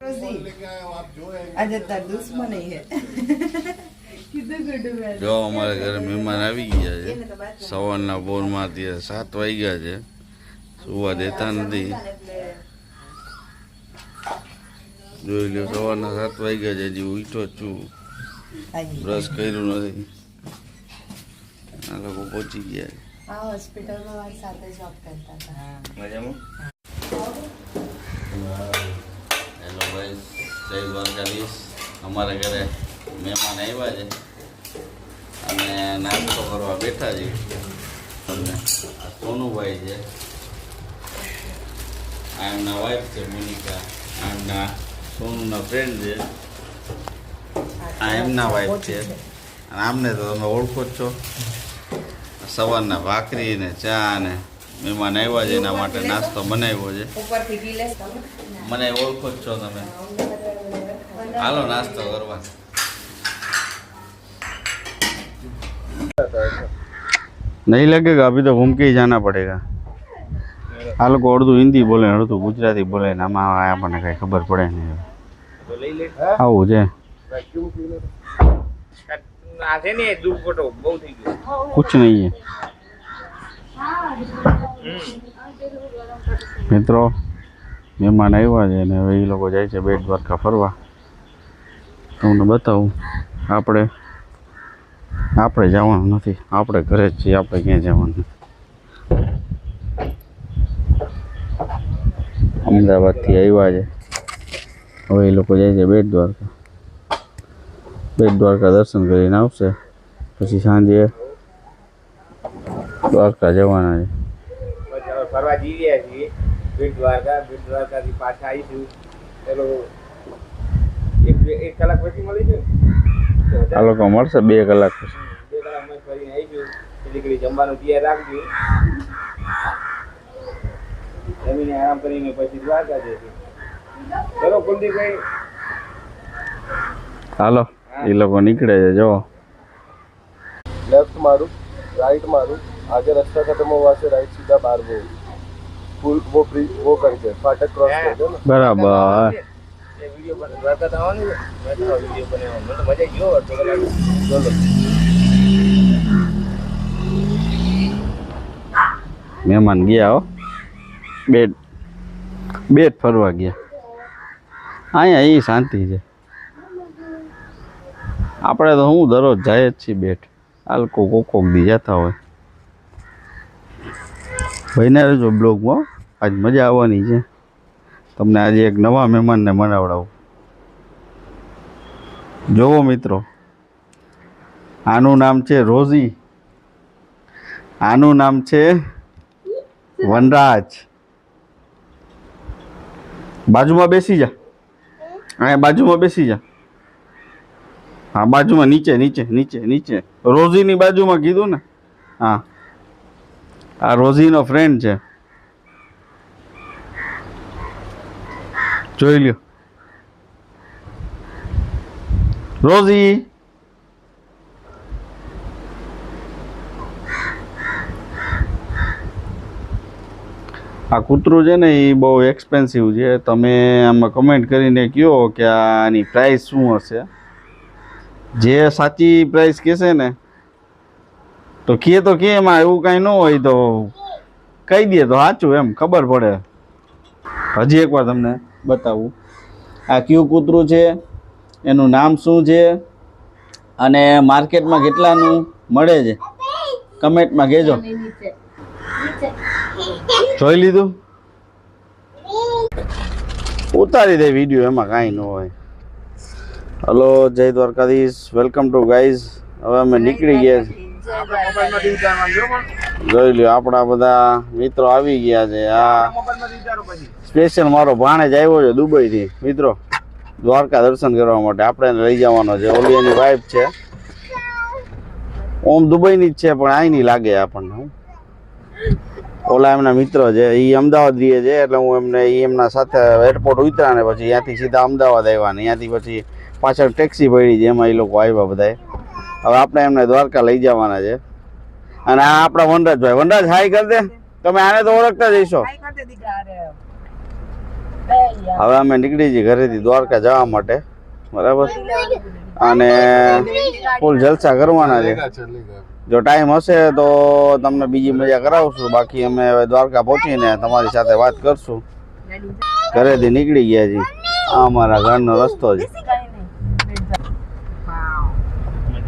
આજે તાર દુશ્મન હે જો અમારા ઘરે મહેમાન આવી ગયા છે. સવારના પોરમાં અત્યારે 7 વાગ્યા છે. સુવા દેતા નથી. જોઈ લો, સવારના 7 વાગ્યા છે. હજી ઉઠ્યો છું, બ્રશ કર્યું નથી. આ લોકો પહોંચી ગયા. આ હોસ્પિટલમાં મારી સાથે જોબ કરતા હતા. મજામાં? હેલો ભાઈ, જય દ્વારકાધીશ. અમારા ઘરે મહેમાન આવ્યા છે અને નાસ્તો કરવા બેઠા છે. અને આ સોનુભાઈ છે, આ એમના વાઈફ છે મોનિકા, આ એમના સોનુના ફ્રેન્ડ છે, આ એમના વાઈફ છે. અને આમને તો તમે ઓળખો જ છો. સવારના ભાખરી ને ચા ને મહેમાન આવ્યા છે એના માટે નાસ્તો બનાવ્યો છે. મને ઓળખો જ છો તમે. હાલો નાસ્તો કરવા. नहीं लगेगा, अभी तो घूम के ही जाना पड़ेगा. આ લોકો અડધું હિન્દી બોલે, અડધું ગુજરાતી બોલે ને આમાં આપણને કઈ ખબર પડે નહીં. આવું છે. कुछ नहीं है મિત્રો. મહેમાન આવ્યા છે ને હવે એ લોકો જાય છે બેટ દ્વારકા ફરવા. તમને બતાવું, આપણે જવાનું નથી, આપણે ઘરે જ છીએ, આપણે ક્યાં જવાનું નથી. અમદાવાદથી આવ્યા છે, હવે એ લોકો જાય છે બેટ દ્વારકા. બેટ દ્વારકા દર્શન કરીને આવશે, પછી સાંજે દ્વારકા જવાના છે. ફરવા જઈ રહ્યા છીએ બેટ દ્વારકા. બેટ દ્વારકાથી પાછા આવીશું. ચલો એક કલાક પછી મળીશું. આ લોકો મળશે 2 કલાક પછી. 2 કલાક ફરીને આવીશું. એટલે જમવાનું તૈયાર રાખજો. જમીને આરામ કરીને પછી દ્વારકા જઈશું. ચલો કુલદીપભાઈ, હાલો એ લોકો નીકળે છે. જો लेफ्ट मारू, राइट मारू, आगे रास्ता खत्म हुआ से राइट सीधा बाहर वो पुल वो ब्रिज वो करके फाटक क्रॉस कर दो ना. બરાબર. એ વિડિયો બને દ્વારકા આવવાનું છે. મેં તો વિડિયો બનાવ્યો. મને તો મજા ગયો હતો. ચલો મહેમાન ગયા હો, બેટ ફરવા ગયા. અહીંયા એ શાંતિ છે. આપણે તો હું દરરોજ જાય જ છીએ બેટ. આ લોકો કોક દી જતા હોય. ભાઈને રહેજો બ્લોગમાં, આજ મજા આવવાની છે. તમને આજે એક નવા મહેમાનને મનાવડાવું. જોવો મિત્રો, આનું નામ છે રોઝી, આનું નામ છે વનરાજ. બાજુમાં બેસી જા, અહીંયા બાજુમાં બેસી જા. હા, બાજુમાં નીચે નીચે નીચે નીચે રોઝીની બાજુમાં કીધું ને. હા, આ રોઝીનો ફ્રેન્ડ છે, જોઈ લ્યો. રોઝી, આ કૂતરું છે ને એ બહુ એક્સપેન્સિવ છે. તમે આમાં કમેન્ટ કરીને કહો કે આની પ્રાઇસ શું હશે. જે સાચી પ્રાઇસ કહેશે ને તો કે એમાં એવું કાંઈ ન હોય તો કહી દે તો સાચું, એમ ખબર પડે. હજી એકવાર તમને બતાવું, આ કયું કૂતરું છે, એનું નામ શું છે અને માર્કેટમાં કેટલાનું મળે છે કમેન્ટમાં કહેજો. જોઈ લીધું? ઉતારી દે વિડીયો, એમાં કાંઈ ન હોય. હલો, જય દ્વારકાધીશ, વેલકમ ટુ ગાઈઝ. હવે અમે નીકળી ગયા છીએ. જોઈ લ્યો, આપણા બધા મિત્રો આવી ગયા છે. આ સ્પેશિયલ મારો ભાણેજ આવ્યો છે દુબઈથી મિત્રો, દ્વારકા દર્શન કરવા માટે. આપણે એને લઈ જવાનો છે. ઓલી એની વાઈફ છે, ઓમ દુબઈની જ છે પણ અહીંની લાગે આપણને. ઓલા એમના મિત્ર છે, એ અમદાવાદ રહે છે, એટલે હું એમને એમના સાથે એરપોર્ટ ઉતર્યા ને પછી ત્યાંથી સીધા અમદાવાદ આવ્યા ને ત્યાંથી પછી પાછળ ટેક્સી પડી છે, એમાં એ લોકો આવ્યા બધાએ. હવે આપણે એમને દ્વારકા લઈ જવાના છે. અને આ આપણા વનરાજભાઈ. વનરાજ હાઈ કર દે. તમે આને તો ઓળખતા જ હશો. હવે અમે નીકળી છીએ ઘરેથી દ્વારકા જવા માટે, બરાબર, અને ફૂલ જલસા કરવાના છે. જો ટાઈમ હશે તો તમને બીજી મજા કરાવશું, બાકી અમે હવે દ્વારકા પહોંચીને તમારી સાથે વાત કરશું. ઘરેથી નીકળી ગયા છીએ, આ અમારા ઘરનો રસ્તો છે.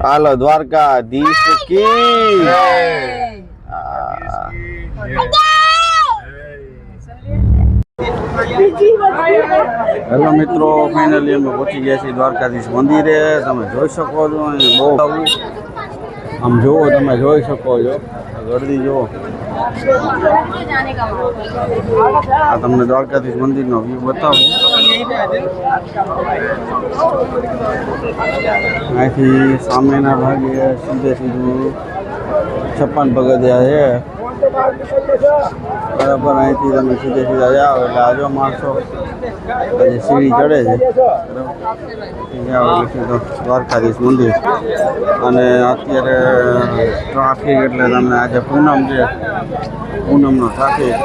હાલો દ્વારકાધીશ કી. હેલો મિત્રો, ફાઇનલી અમે પહોંચી ગયા છીએ દ્વારકાધીશ મંદિરે. તમે જોઈ શકો છો અહીં બહુ આમ જુઓ, તમે જોઈ શકો છો ગરદી જુઓ. આ તમને દ્વારકાધીશ મંદિરનો વ્યૂ બતાવું. અહીંથી સામેના ભાગે સીધું 56 પગથિયા છે, બરાબર. અહીંથી તમે સીધા જાઓ એટલે આજો માણસો પછી સીડી ચડે છે, દ્વારકાધીશ મંદિર. અને અત્યારે ટ્રાફિક એટલે તમને આજે પૂનમ છે, પૂનમનો ટ્રાફિક.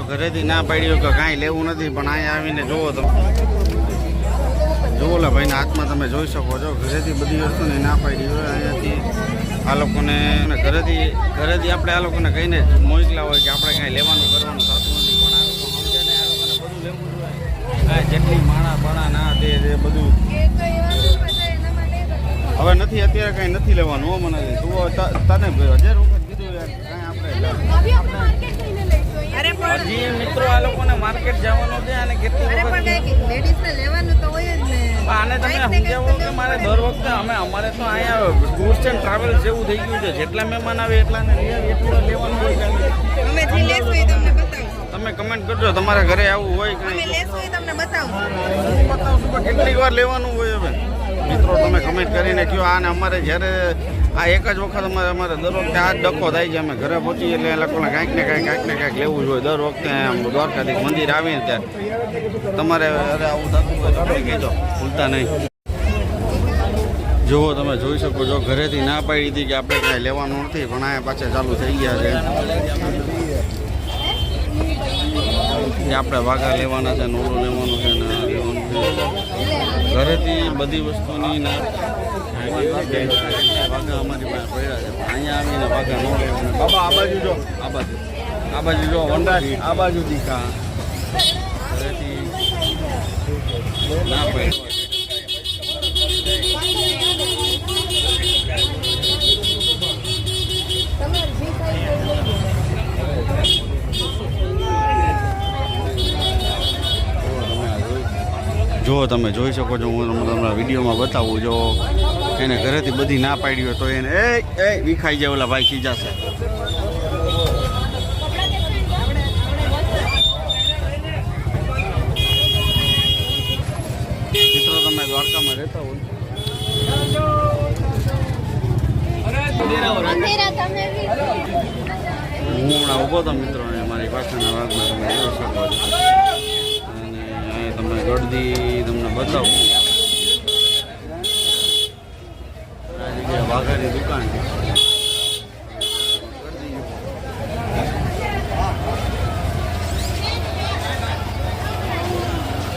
ઘરેથી ના પાડ્યું કે કાંઈ લેવું નથી, પણ અહીંયા આવીને જુઓ તમે, જુઓ લે ભાઈના હાથમાં તમે જોઈ શકો છો. ઘરેથી બધી વસ્તુની ના પાડી હોય, અહીંયાથી આ લોકોને ઘરેથી આપણે આ લોકોને કહીને મોકલા હોય કે આપણે કાંઈ લેવાનું કરવાનું થતું નથી, પણ આ લોકો સમજે ને આ લોકોને બધું લેવું જોઈએ. આ જેટલી માણા બાણા ના તે બધું હવે નથી, અત્યારે કાંઈ નથી લેવાનું. હો મને તું તને 1000 વખત કીધું યાર, કાંઈ આપણે હજી મિત્રો આ લોકોને માર્કેટ જવાનું છે અને કેટલી વખત આને તમે સમજાવો કે મારે દર વખતે અમારે તો અહીંયા ટૂર્સ એન્ડ ટ્રાવેલ્સ જેવું થઈ ગયું છે, જેટલા મહેમાન આવે એટલાને એટલું લેવાનું હોય. તમે કમેન્ટ કરજો તમારા ઘરે આવું હોય કંઈ બતાવશું, કેટલીક વાર લેવાનું હોય. હવે મિત્રો તમે કમેન્ટ કરીને કહો. આને અમારે જ્યારે આ એક જ વખત અમારે દર વખતે આ જ ડખો થાય છે. અમે ઘરે પહોંચીએ એટલે એ લોકોને કાંઈક ને કાંઈક લેવું જોઈએ દર વખતે. દ્વારકાધીશ મંદિર આવીને ત્યારે તમારે અરે આવું થતું હોય તો કહેજો, ભૂલતા નહીં. જુઓ તમે જોઈ શકો છો, ઘરેથી ના પાડી હતી કે આપણે કાંઈ લેવાનું નથી, પણ આ પાછા ચાલુ થઈ ગયા છે. આપણે વાઘા લેવાના છે, નોલું લેવાનું છે, ને લેવાનું છે. ઘરેથી બધી વસ્તુની ના વાઘા અમારી પાસે પડ્યા છે, અહીંયા આવીને વાઘા ન લેવાના. બાબા આ બાજુ જો, આ બાજુ જો, વનરાજ આ બાજુ દીખા. ઘરેથી ના પડ્યા. જો તમે જોઈ શકો છો, હું તમને વિડીયોમાં બતાવું. જો એને ઘરેથી બધી ના પાડી હોય તો એને એ વિખાઈ જાય, ઓલા ભાઈ ખીજાશે. મિત્રો તમે દ્વારકામાં રહેતા હોય, હું હમણાં ઊભો હતો મિત્રો, અને મારી પાછળના ભાગમાં તમે જોઈ શકો છો. અને અહીંયા તમને ગળદી તમને બતાવું. આ જગ્યાએ વાઘાની દુકાન છે.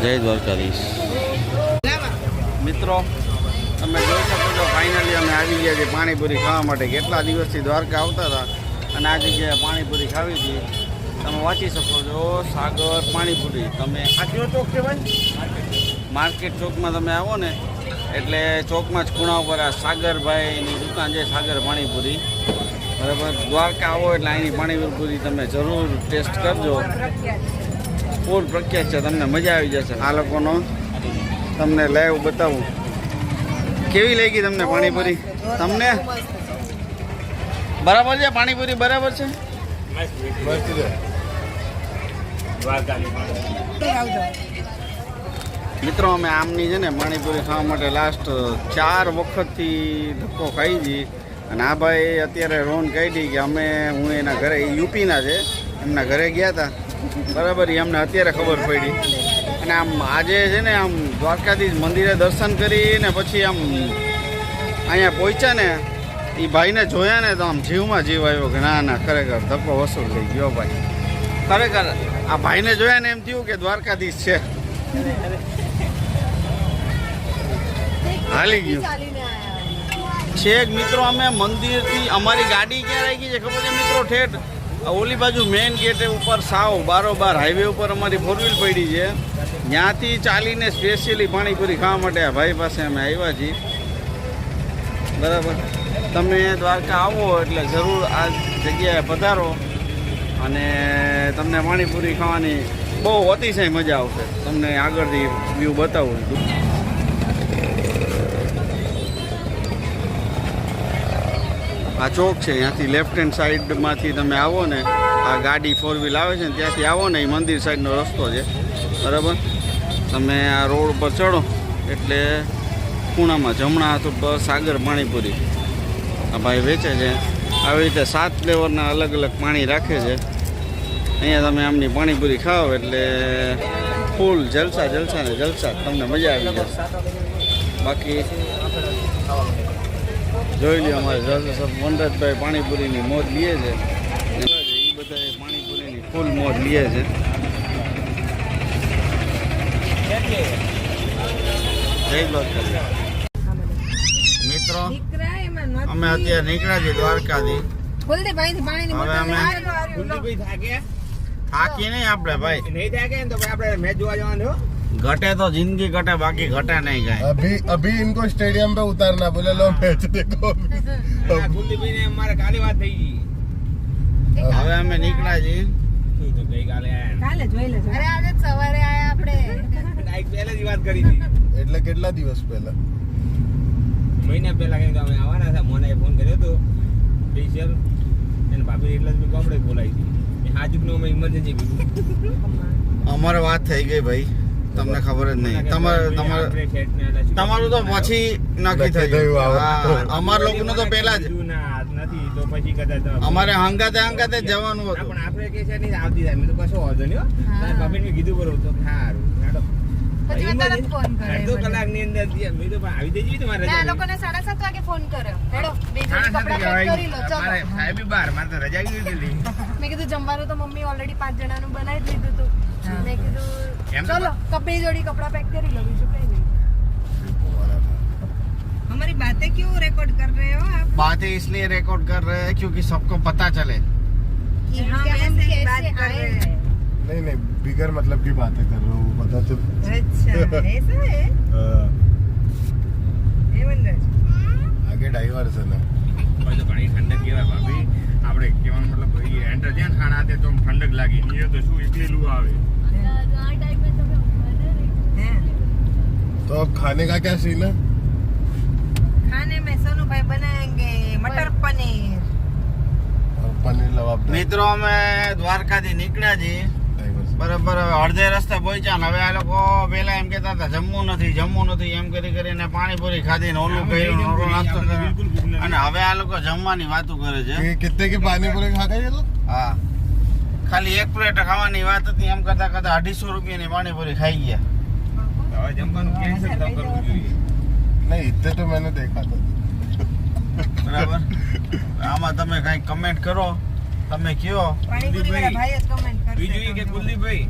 જય દ્વારકાધીશ. મિત્રો તમે જોઈ શકો છો, ફાઇનલી અમે આવી ગયા છીએ પાણીપુરી ખાવા માટે. કેટલા દિવસથી દ્વારકા આવતા હતા અને આ જગ્યાએ પાણીપુરી ખાવી હતી. તમે વાંચી શકો છો, સાગર પાણીપુરી. તમે આ કયો ચોક છે ભાઈ? માર્કેટ ચોકમાં તમે આવો ને એટલે ચોકમાં જ ખૂણા ઉપર આ સાગરભાઈની દુકાન છે, સાગર પાણીપુરી. બરાબર, દ્વારકા આવો એટલે અહીંની પાણીપુરી તમે જરૂર ટેસ્ટ કરજો. ફૂલ પ્રખ્યાત છે, તમને મજા આવી જશે. આ લોકોનો તમને લાઈવ બતાવું. કેવી લાગી તમને પાણીપુરી? તમને બરાબર છે પાણીપુરી? બરાબર છે. મિત્રો અમે આમની છે ને પાણીપુરી ખાવા માટે લાસ્ટ 4 વખતથી ધક્કો ખાઈ હતી. અને આ ભાઈ અત્યારે રોન કાઢી કે હું એના ઘરે, યુપીના છે, એમના ઘરે ગયા હતા. બરાબર, એ અમને અત્યારે ખબર પડી. અને આમ આજે છે ને આમ દ્વારકાધીશ મંદિરે દર્શન કરીને પછી આમ અહીંયા પહોંચ્યા ને, એ ભાઈને જોયા ને તો આમ જીવમાં જીવ આવ્યો કે ના ખરેખર ધક્કો વસૂલ થઈ ગયો ભાઈ. ખરેખર આ ભાઈને જોયા ને એમ થયું કે દ્વારકાધીશ છે. હાલી ગયું છેક. મિત્રો અમે મંદિરથી અમારી ગાડી ક્યાં રહી ગઈ છે ખબર છે મિત્રો? ઠેઠ ઓલી બાજુ મેઇન ગેટ ઉપર સાવ બારોબાર હાઈવે ઉપર અમારી 4 વ્હીલ પડી છે. ત્યાંથી ચાલીને સ્પેશિયલી પાણીપુરી ખાવા માટે આ ભાઈ પાસે અમે આવ્યા છીએ. બરાબર, તમે દ્વારકા આવો એટલે જરૂર આ જગ્યાએ પધારો અને તમને પાણીપુરી ખાવાની બહુ અતિશય મજા આવશે. તમને આગળથી વ્યૂ બતાવું છું. આ ચોક છે, ત્યાંથી લેફ્ટ હેન્ડ સાઈડમાંથી તમે આવો ને, આ ગાડી 4 વ્હીલ આવે છે ને ત્યાંથી આવો ને, એ મંદિર સાઈડનો રસ્તો છે. બરાબર, તમે આ રોડ ઉપર ચડો એટલે ખૂણામાં જમણા હાથ ઉપર સાગર પાણીપુરી આ ભાઈ વેચે છે. આવી રીતે 7 ફ્લેવરના અલગ અલગ પાણી રાખે છે. અહીંયા તમે આમની પાણીપુરી ખાઓ એટલે ફૂલ જલસા ને જલસા, તમને મજા આવી જશે. બાકી જોઈ લો, અમારે વનરાજભાઈ પાણીપુરીની મોજ લે છે. એ બધા પાણીપુરીની ફૂલ મોજ લે છે. મિત્રો અમે અત્યારે નીકળ્યા છીએ દ્વારકાથી. હવે અમે થાકી નહીં આપણે ભાઈ. घटे तो जिंदगी घटे, बाकी घटे नहीं गए. अभी इनको स्टेडियम पे उतारना, बोले लो मैच देखो. કુલદીપભાઈ ને અમારે કાલી વાત થઈ ગઈ. હવે અમે નીકળ્યા છીએ. તું તો ગઈકાલે આયા. કાલે જોઈ લેજો. અરે આજે સવારે આયા આપણે. ડાયરેક્ટ પહેલા જ વાત કરી હતી. એટલે કેટલા દિવસ પહેલા? મહિના પહેલા કઈ અમે આવવાના હતા. મને ફોન કર્યો હતો સ્પેશિયલ, અને ભાભી એટલે જ કપડે બોલાવી હતી. હાજુકનો અમે ઇમરજન્સી કીધું. અમારે વાત થઈ ગઈ ભાઈ, તમને ખબર જ નહીં. તમારું તો પછી નક્કી થઈ ગયું. અમારા લોકોનું તો પહેલા જ નથી તો પછી કદાચ અમારે હંગાતે જવાનું હતું. પણ આપણે કે છે નહીં આવતી થાય. મેં તો કશો વાંધો નહીં. ભાભી ને કીધું બરોબર તો સારું. અડધો કલાકની અંદર મેં તો આવી દેજી તમારે લોકોને 7:30 વાગે ફોન કર્યો. હેડો બે જોડી કપડાં પેક કરી લો. ચલો સાહેબ બહાર મારે તો રજા કીધી હતી. મેં કીધું જમવાનું તો મમ્મી ઓલરેડી 5 જણાનું બનાવી દીધું હતું. મેં કીધું ચલો બે જોડી કપડાં પેક કરી લો, બીજું કઈ નહીં. हमारी बातें क्यों रिकॉर्ड कर रहे हो आप? बातें इसलिए रिकॉर्ड कर रहे हैं क्योंकि सबको पता चले कि हम ऐसे बात कर रहे हैं. नहीं बिगर मतलब की बातें कर रहे हो, पता चल. अच्छा ऐसा है. आगे डाइवर्सन है. ભાઈ તો ઘણી ઠંડક કહેવાય ભાભી. આપણે કહેવાનો મતલબ એન્ટર જ્યાં ખાણા તે તો ઠંડક લાગી. એ તો શું એકલી લૂ આવે. तो अब खाने का क्या सीन है? खाने में सोनू भाई बनाएंगे मटर पनीर. और पनीर लवाब. મિત્રો અમે દ્વારકાથી નીકળ્યા છીએ બરાબર. હવે અડધે રસ્તે પહોંચ્યા ને હવે આ લોકો પેલા એમ કહેતા હતા જમવું નથી એમ કરીને પાણીપુરી ખાધી ને ઓલું કર્યું ને ઓલો નાસ્તો કર્યો અને હવે આ લોકો જમવાની વાતો કરે છે. कितने की पानी पूरी खा गए ये लोग? હા, ખાલી એક પ્લેટ ખાવાની વાત હતી એમ કરતા 250 રૂપિયાની પાણીપુરી ખાઈ ગયા. હવે જમવાનું કેન્સલ ન કરવું જોઈએ. नहीं इतने तो मैंने देखा था. બરાબર. આમાં તમે કઈ કમેન્ટ કરો, તમે કયો. પાણીપુરી વાળા ભાઈ જ કમેન્ટ કરશે. બીજું એ કે કુલદીપભાઈ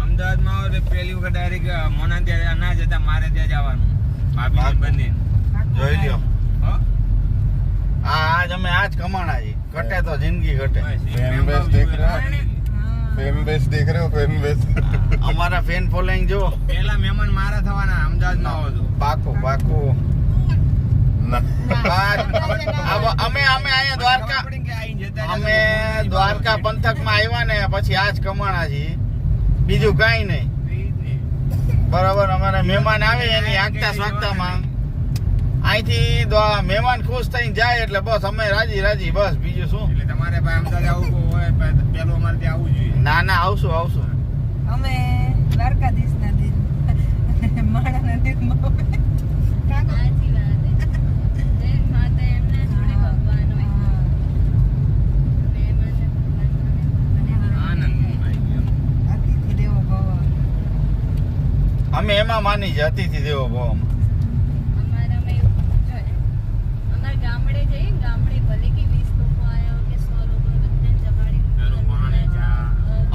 અમદાવાદમાં આવે એટલે પહેલી વખત ડાયરેક્ટ મોના ત્યાં ના જતા મારે ત્યાં જવાનું ભાભી બંને જોઈ લ્યો. હા આજ અમે આજ કમાણા છીએ. ઘટે તો જિંદગી ઘટે. फैन बेस देख रहे हो? फैन बेस देख रहे हो? Fan base. અમારા ફેન ફોલોઈંગ જો. પહેલા મહેમાન મારા થવાના અમદાવાદમાં આવો તો પાકું ना. અમે અહીંયા દ્વારકા અમે દ્વારકા પંથકમાં આવ્યા ને પછી આજ કમાણા છીએ, બીજું કાંઈ નહીં. બરાબર. અમારે મહેમાન આવે એની આગતા સ્વાગતામાં અહીંથી મહેમાન ખુશ થઈને જાય એટલે બસ અમે રાજી બસ, બીજું શું. એટલે તમારે ભાઈ અમદાવાદ આવવું હોય પેલું અમારે ત્યાં આવવું જોઈએ. ના આવશું. અમે દ્વારકાધીશ ના દિન માણા દિન અતિથિ દેવો ભવ. અમે એમાં માની છે અતિથિ દેવો ભવ.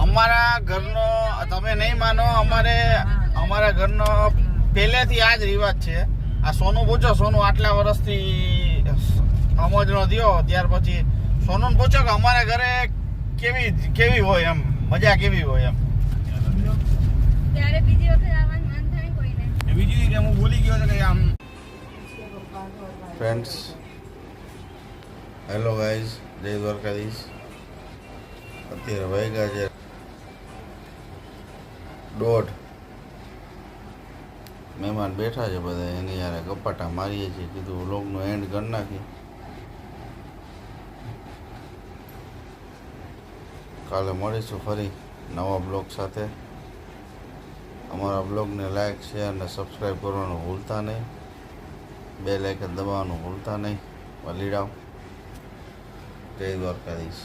અમારા ઘરનો તમે નહીં માનો, અમારા ઘરનો પહેલેથી આ જ રિવાજ છે. આ સોનું પૂછો, સોનું આટલા વર્ષથી સમજનો થયો ત્યાર પછી સોનું પૂછો કે અમારા ઘરે કેવી હોય એમ, મજા કેવી હોય એમ. ત્યારે બીજી વખત આવવાનું મન થાય કોઈને. બીજું કે હું ભૂલી ગયો કે આમ ફ્રેન્ડ્સ, હેલો ગાઈઝ, જય દ્વારકાધીશ. અત્યારે વાગ્યા છે 1:30. મહેમાન બેઠા છે બધા, એની યારે ગપાટા મારીએ છીએ. કીધું વ્લોગનો એન્ડ કરી નાખી. કાલે મળીશું ફરી નવા બ્લોગ સાથે. અમારા બ્લોગને લાઈક, શેર અને સબસ્ક્રાઈબ કરવાનું ભૂલતા નહીં. બેલ આઇકન દબાવવાનું ભૂલતા નહીં. વલીડાવ. જય દ્વારકાધીશ.